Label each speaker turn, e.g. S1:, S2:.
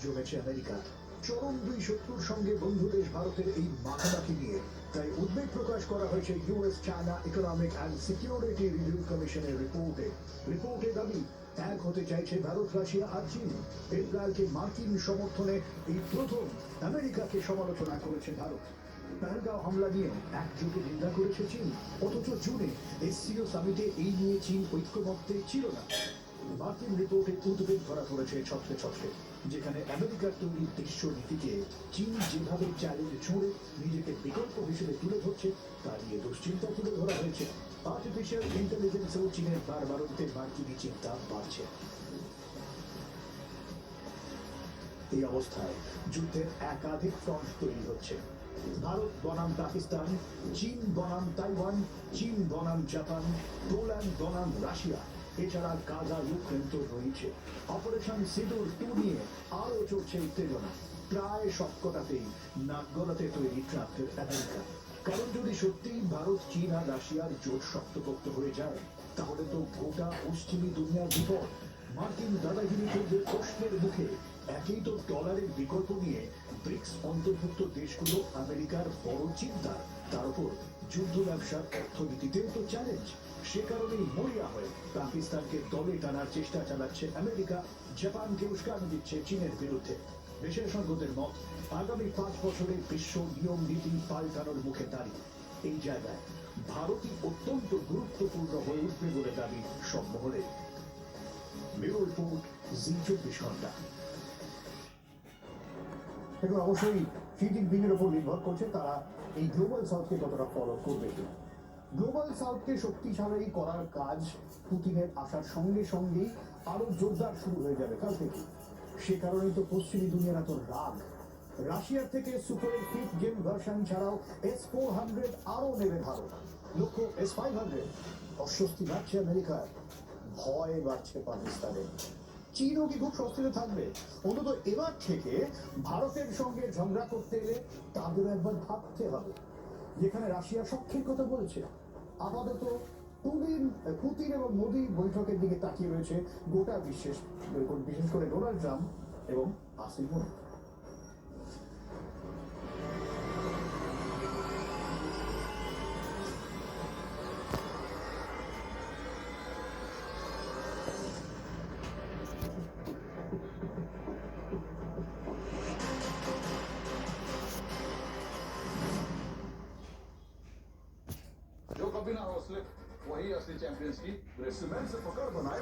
S1: জমেছে আমেরিকা। চরম দুই শত্রুর সঙ্গে বন্ধু দেশ ভারতের এই মাখামাখি নিয়ে তাই উদ্বেগ প্রকাশ করা হয়েছে US China economic and security review কমিশনের রিপোর্টে দাবি এক হতে চাইছে ভারত, রাশিয়া আর চীন। ইসরায়েলকে মার্কিন সমর্থনে এই প্রথম আমেরিকাকে সমালোচনা করেছে ভারত। পেহেলগাঁও হামলা নিয়েও একযোগে নিন্দা করেছে চীন। অথচ জুনে এসসিও সামিটে এই নিয়ে চীন ঐক্যমত্যে ছিল না। মার্কিন রিপোর্টে উদ্বেগ ধরা পড়েছে ছত্রে, যেখানে আমেরিকার তৈরি বিশ্ব নীতিকে চীন যেভাবে চ্যালেঞ্জ ছুঁড়ে নিজেকে বিকল্প হিসেবে তুলে ধরছে তা নিয়ে দুশ্চিন্তা তুলে ধরা হয়েছে। আর্টিফিশিয়াল ইন্টেলিজেন্সেও চীনের বাড়বাড়ন্তে মার্কিনী চিন্তা বাড়ছে। এই অবস্থায় যুদ্ধের একাধিক ফ্রন্ট তৈরি হচ্ছে। ভারত বনাম পাকিস্তান, চীন বনাম তাইওয়ান, চীন বনাম জাপান, পোল্যান্ড বনাম রাশিয়া, এছাড়া গাজা ইউক্রেন তো রয়েছে। অপারেশন সিঁদুর 2 নিয়ে আরও চলছে উত্তেজনা। প্রায় সবকটাতেই নাক গলাতে তৈরি ট্রাম্পের আমেরিকা। কারণ যদি সত্যিই ভারত, চীন আর রাশিয়ার জোট শক্তপোক্ত হয়ে যায়, তাহলে তো গোটা পশ্চিমী দুনিয়ার বিপদ। মার্কিন দাদাগিরিতে যে প্রশ্নের মুখে একেই তো ডলারের বিকল্প নিয়ে ব্রিক্স অন্তর্ভুক্ত দেশগুলো আমেরিকার বড় চিন্তা, তার উপর যুদ্ধ ব্যবসার অর্থনীতিতেও তো চ্যালেঞ্জ। সে কারণেই মরিয়া হয়ে পাকিস্তানকে দলে টানার চেষ্টা চালাচ্ছে আমেরিকা, জাপানকে উস্কানি দিচ্ছে চীনের বিরুদ্ধে। বিশেষজ্ঞদের মত, আগামী 5 বছরে বিশ্ব নিয়ম নীতি পাল্টানোর মুখে দাঁড়িয়ে এই জায়গায় ভারতই অত্যন্ত গুরুত্বপূর্ণ হয়ে উঠবে বলে দাবি সব মহলে। ব্যুরো রিপোর্ট, জি24 ঘন্টা।
S2: এখন অবশ্যই শি জিনপিংয়ের উপর নির্ভর করছে তারা এই গ্লোবাল সাউথকে কতটা ফলো করবে কিনা। গ্লোবাল সাউথকে শক্তিশালী করার কাজ পুতিনের আসার সঙ্গে সঙ্গেই আরো জোরদার শুরু হয়ে যাবে কাল থেকে। সে কারণেই তো পশ্চিমী দুনিয়ার এত রাগ। রাশিয়ার থেকে সুপারের 5th জেন ভার্সন ছাড়াও S-400 আরও নেবে ভারত, লক্ষ্য S-500। অস্বস্তি বাড়ছে আমেরিকার, ভয় বাড়ছে পাকিস্তানের। চীনও কি খুব স্বস্তিতে থাকবে? অন্তত এবার থেকে ভারতের সঙ্গে ঝগড়া করতে এলে তাদের একবার ভাবতে হবে। যেখানে রাশিয়া সখ্যের কথা বলেছে, আপাতত পুতিন এবং মোদি বৈঠকের দিকে তাকিয়ে রয়েছে গোটা বিশেষ করে ডোনাল্ড ট্রাম্প এবং আসিফ মনির।
S3: जो कभी ना हो स्लिप वही असली चैंपियंस की। सीमेंट से पकड़ बनाए